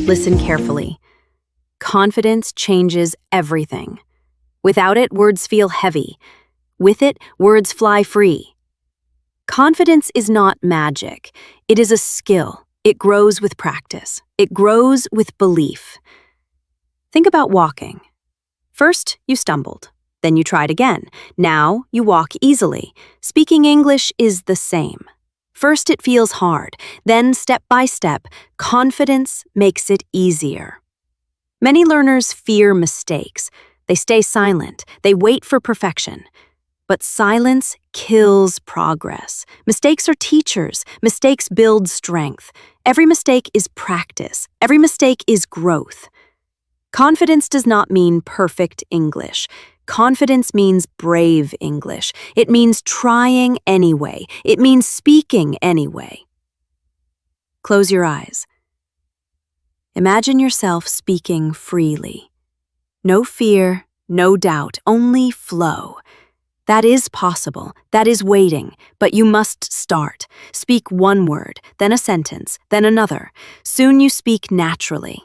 Listen carefully. Confidence changes everything. Without it, words feel heavy. With it, words fly free. Confidence is not magic. It is a skill. It grows with practice. It grows with belief. Think about walking. First, you stumbled. Then you tried again. Now, you walk easily. Speaking English is the same. First, it feels hard. Then, step by step, confidence makes it easier. Many learners fear mistakes. They stay silent. They wait for perfection. But silence kills progress. Mistakes are teachers. Mistakes build strength. Every mistake is practice. Every mistake is growth. Confidence does not mean perfect English. Confidence means brave English. It means trying anyway. It means speaking anyway. Close your eyes. Imagine yourself speaking freely. No fear, no doubt, only flow. That is possible. That is waiting. But you must start. Speak one word, then a sentence, then another. Soon you speak naturally.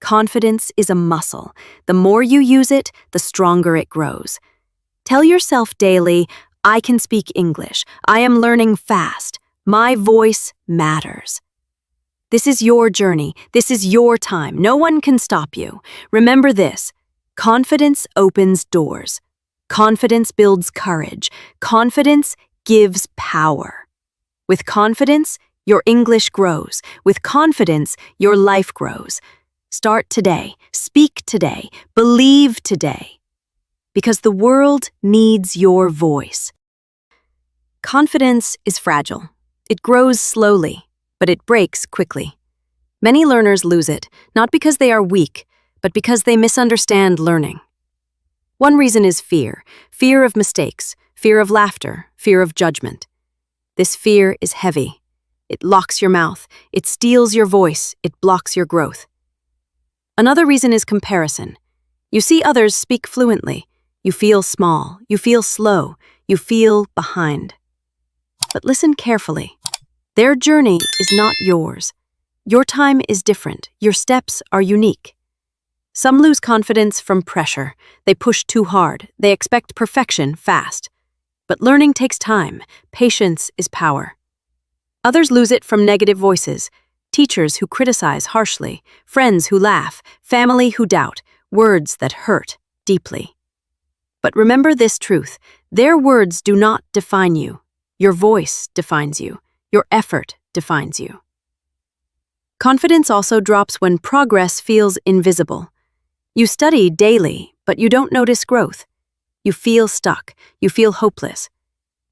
Confidence is a muscle. The more you use it, the stronger it grows. Tell yourself daily, I can speak English. I am learning fast. My voice matters. This is your journey. This is your time. No one can stop you. Remember this. Confidence opens doors. Confidence builds courage. Confidence gives power. With confidence, your English grows. With confidence, your life grows. Start today. Speak today. Believe today. Because the world needs your voice. Confidence is fragile. It grows slowly, but it breaks quickly. Many learners lose it, not because they are weak, but because they misunderstand learning. One reason is fear. Fear of mistakes, fear of laughter, fear of judgment. This fear is heavy. It locks your mouth. It steals your voice. It blocks your growth. Another reason is comparison. You see others speak fluently. You feel small. You feel slow. You feel behind. But listen carefully. Their journey is not yours. Your time is different. Your steps are unique. Some lose confidence from pressure. They push too hard. They expect perfection fast. But learning takes time. Patience is power. Others lose it from negative voices. Teachers who criticize harshly, friends who laugh, family who doubt, words that hurt deeply. But remember this truth, their words do not define you. Your voice defines you. Your effort defines you. Confidence also drops when progress feels invisible. You study daily, but you don't notice growth. You feel stuck. You feel hopeless.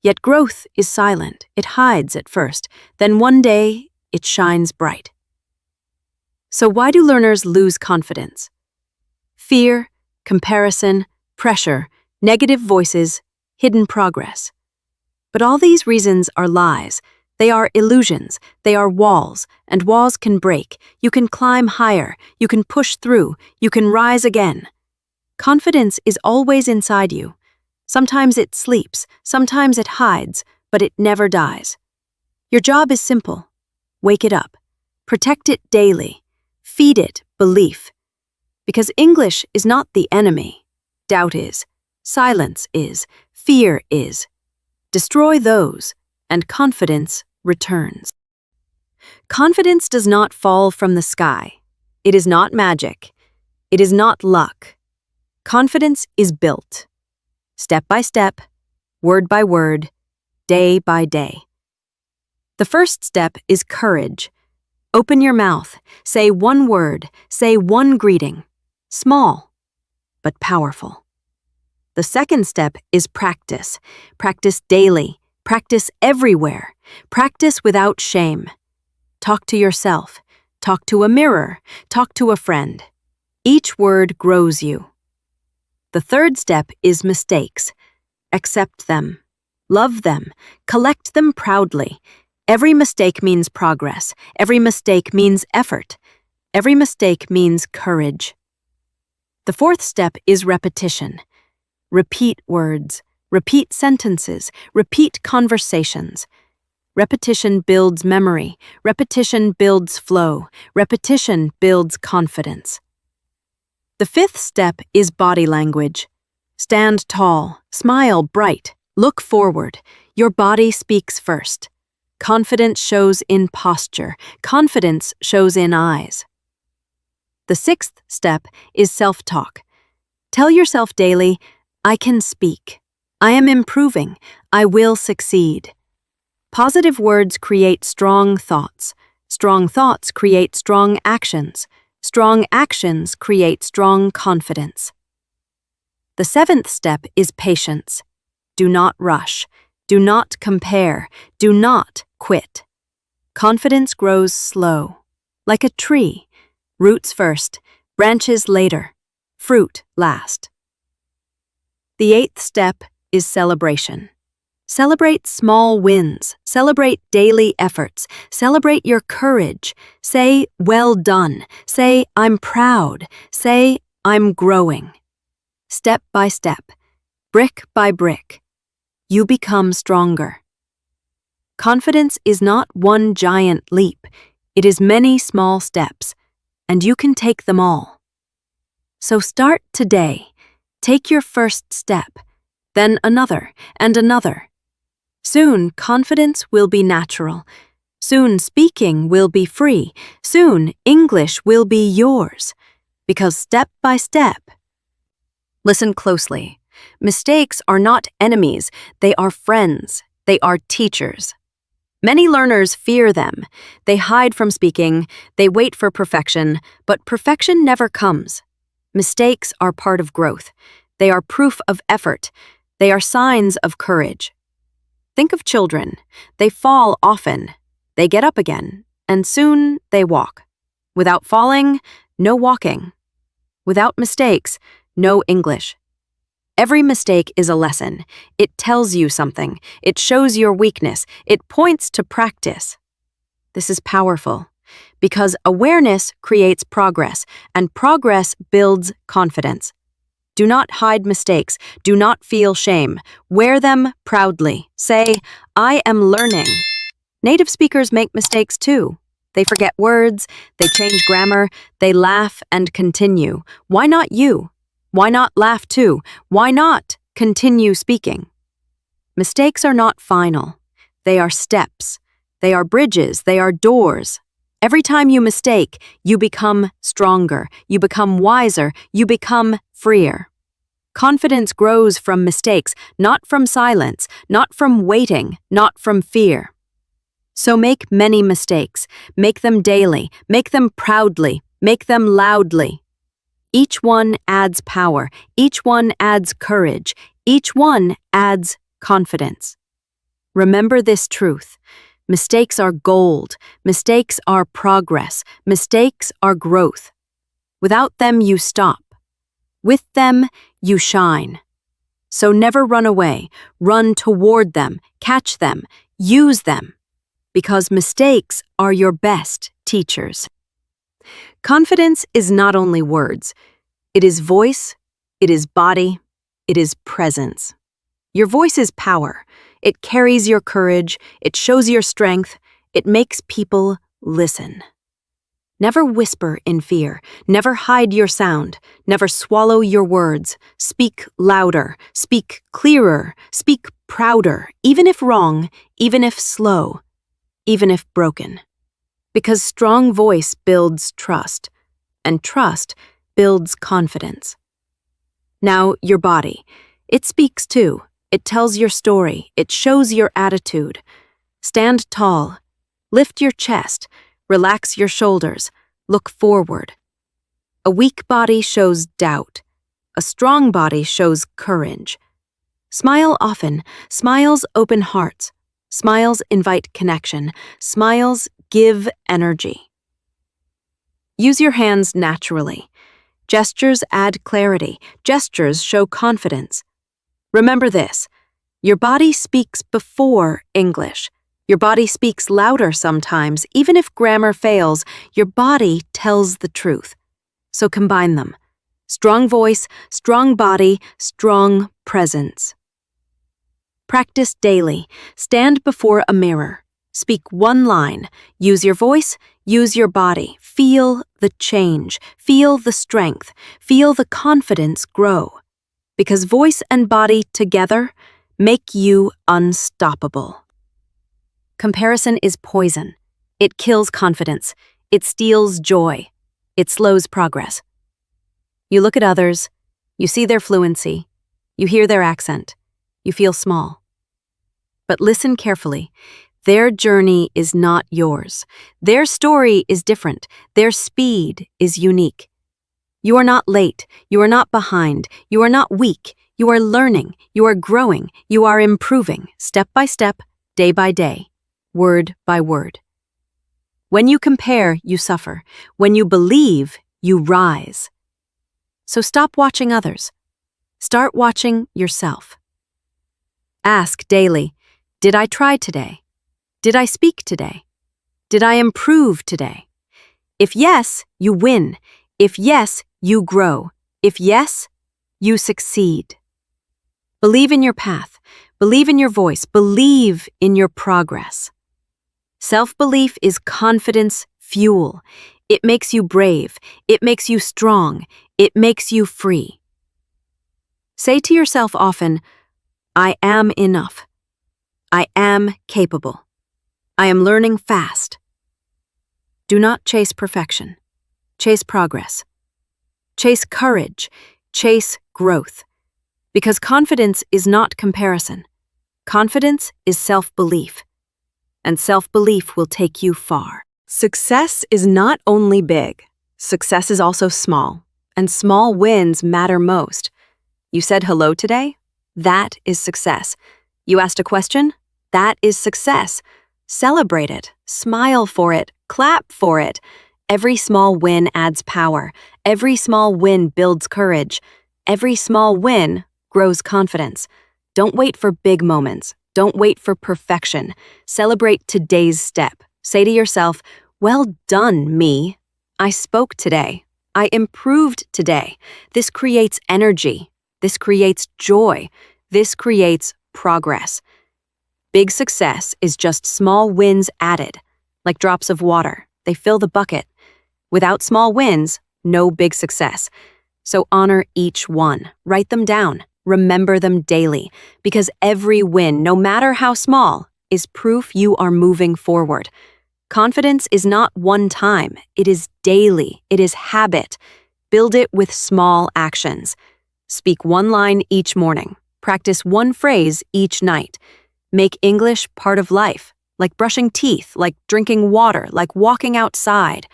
Yet growth is silent. It hides at first. Then one day, it shines bright. So why do learners lose confidence? Fear, comparison, pressure, negative voices, hidden progress. But all these reasons are lies. They are illusions. They are walls, and walls can break. You can climb higher. You can push through. You can rise again. Confidence is always inside you. Sometimes it sleeps. Sometimes it hides, but it never dies. Your job is simple. Wake it up. Protect it daily. Feed it belief. Because English is not the enemy. Doubt is. Silence is. Fear is. Destroy those, and confidence returns. Confidence does not fall from the sky. It is not magic. It is not luck. Confidence is built. Step by step, word by word, day by day. The first step is courage. Open your mouth. Say one word. Say one greeting. Small, but powerful. The second step is practice. Practice daily. Practice everywhere. Practice without shame. Talk to yourself. Talk to a mirror. Talk to a friend. Each word grows you. The third step is mistakes. Accept them. Love them. Collect them proudly. Every mistake means progress. Every mistake means effort. Every mistake means courage. The fourth step is repetition. Repeat words. Repeat sentences. Repeat conversations. Repetition builds memory. Repetition builds flow. Repetition builds confidence. The fifth step is body language. Stand tall, smile bright, look forward. Your body speaks first. Confidence shows in posture. Confidence shows in eyes. The sixth step is self-talk. Tell yourself daily, I can speak. I am improving. I will succeed. Positive words create strong thoughts. Strong thoughts create strong actions. Strong actions create strong confidence. The seventh step is patience. Do not rush. Do not compare. Do not quit. Confidence grows slow, like a tree. Roots first, branches later, fruit last. The eighth step is celebration. Celebrate small wins. Celebrate daily efforts. Celebrate your courage. Say, well done. Say, I'm proud. Say, I'm growing. Step by step, brick by brick, you become stronger. Confidence is not one giant leap. It is many small steps, and you can take them all. So start today. Take your first step, then another and another. Soon, confidence will be natural. Soon, speaking will be free. Soon, English will be yours. Because step by step. Listen closely. Mistakes are not enemies. They are friends. They are teachers. Many learners fear them. They hide from speaking. They wait for perfection. But perfection never comes. Mistakes are part of growth. They are proof of effort. They are signs of courage. Think of children. They fall often. They get up again, and soon they walk. Without falling, no walking. Without mistakes, no English. Every mistake is a lesson. It tells you something. It shows your weakness. It points to practice. This is powerful because awareness creates progress, and progress builds confidence. Do not hide mistakes. Do not feel shame. Wear them proudly. Say, I am learning. Native speakers make mistakes too. They forget words, they change grammar, they laugh and continue. Why not you? Why not laugh too? Why not continue speaking? Mistakes are not final. They are steps. They are bridges. They are doors. Every time you mistake, you become stronger. You become wiser. You become freer. Confidence grows from mistakes, not from silence, not from waiting, not from fear. So make many mistakes. Make them daily. Make them proudly. Make them loudly. Each one adds power. Each one adds courage. Each one adds confidence. Remember this truth. Mistakes are gold. Mistakes are progress. Mistakes are growth. Without them, you stop. With them, you shine. So never run away. Run toward them. Catch them. Use them. Because mistakes are your best teachers. Confidence is not only words. It is voice, it is body, it is presence. Your voice is power. It carries your courage, it shows your strength, it makes people listen. Never whisper in fear, never hide your sound, never swallow your words. Speak louder, speak clearer, speak prouder, even if wrong, even if slow, even if broken. Because strong voice builds trust, and trust builds confidence. Now, your body. It speaks too. It tells your story. It shows your attitude. Stand tall. Lift your chest. Relax your shoulders. Look forward. A weak body shows doubt. A strong body shows courage. Smile often. Smiles open hearts. Smiles invite connection. Smiles give energy. Use your hands naturally. Gestures add clarity. Gestures show confidence. Remember this. Your body speaks before English. Your body speaks louder sometimes. Even if grammar fails, your body tells the truth. So combine them. Strong voice, strong body, strong presence. Practice daily. Stand before a mirror. Speak one line. Use your voice, use your body. Feel the change. Feel the strength. Feel the confidence grow. Because voice and body together make you unstoppable. Comparison is poison. It kills confidence. It steals joy. It slows progress. You look at others, you see their fluency, you hear their accent, you feel small. But listen carefully. Their journey is not yours. Their story is different. Their speed is unique. You are not late. You are not behind. You are not weak. You are learning. You are growing. You are improving, step by step, day by day, word by word. When you compare, you suffer. When you believe, you rise. So stop watching others. Start watching yourself. Ask daily, did I try today? Did I speak today? Did I improve today? If yes, you win. If yes, you grow. If yes, you succeed. Believe in your path. Believe in your voice. Believe in your progress. Self-belief is confidence fuel. It makes you brave. It makes you strong. It makes you free. Say to yourself often, I am enough. I am capable. I am learning fast. Do not chase perfection. Chase progress. Chase courage. Chase growth. Because confidence is not comparison. Confidence is self-belief. And self-belief will take you far. Success is not only big. Success is also small. And small wins matter most. You said hello today? That is success. You asked a question? That is success. Celebrate it. Smile for it. Clap for it. Every small win adds power. Every small win builds courage. Every small win grows confidence. Don't wait for big moments. Don't wait for perfection. Celebrate today's step. Say to yourself, well done, me. I spoke today. I improved today. This creates energy. This creates joy. This creates progress. Big success is just small wins added, like drops of water. They fill the bucket. Without small wins, no big success. So honor each one. Write them down. Remember them daily, because every win, no matter how small, is proof you are moving forward. Confidence is not one time. It is daily. It is habit. Build it with small actions. Speak one line each morning. Practice one phrase each night. Make English part of life, like brushing teeth, like drinking water, like walking outside.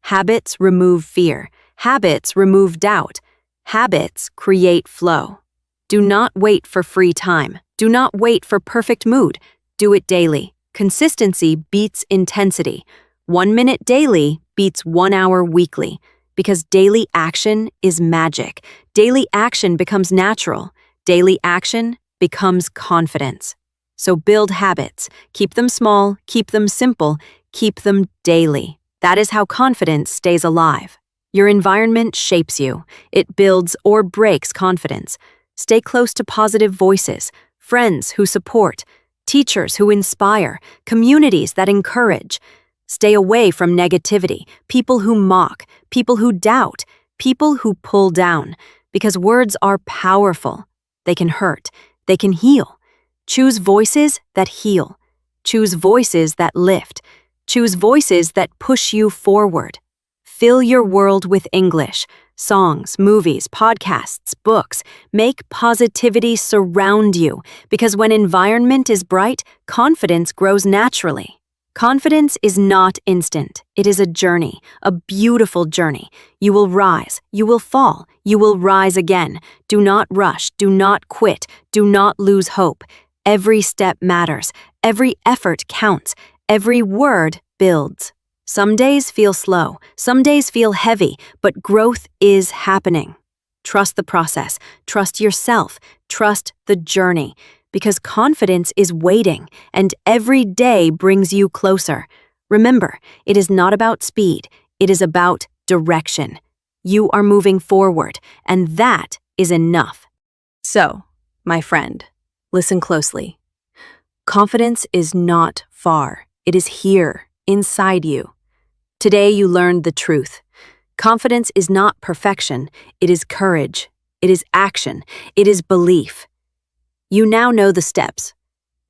Habits remove fear. Habits remove doubt. Habits create flow. Do not wait for free time. Do not wait for perfect mood. Do it daily. Consistency beats intensity. 1 minute daily beats 1 hour weekly. Because daily action is magic. Daily action becomes natural. Daily action becomes confidence. So build habits. Keep them small, keep them simple, keep them daily. That is how confidence stays alive. Your environment shapes you. It builds or breaks confidence. Stay close to positive voices, friends who support, teachers who inspire, communities that encourage. Stay away from negativity, people who mock, people who doubt, people who pull down, because words are powerful. They can hurt. They can heal. Choose voices that heal. Choose voices that lift. Choose voices that push you forward. Fill your world with English. Songs, movies, podcasts, books. Make positivity surround you, because when environment is bright, confidence grows naturally. Confidence is not instant. It is a journey, a beautiful journey. You will rise, you will fall, you will rise again. Do not rush, do not quit, do not lose hope. Every step matters, every effort counts, every word builds. Some days feel slow, some days feel heavy, but growth is happening. Trust the process, trust yourself, trust the journey, because confidence is waiting, and every day brings you closer. Remember, it is not about speed, it is about direction. You are moving forward, and that is enough. So, my friend, listen closely. Confidence is not far, It is here, inside you. Today you learned the truth. Confidence is not perfection, it is courage. It is action. It is belief. You now know the steps.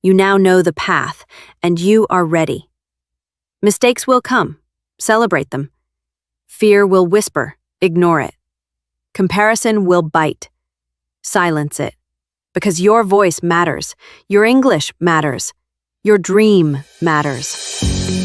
You now know the path, and you are ready. Mistakes will come. Celebrate them. Fear will whisper. Ignore it. Comparison will bite. Silence it. Because your voice matters. Your English matters. Your dream matters.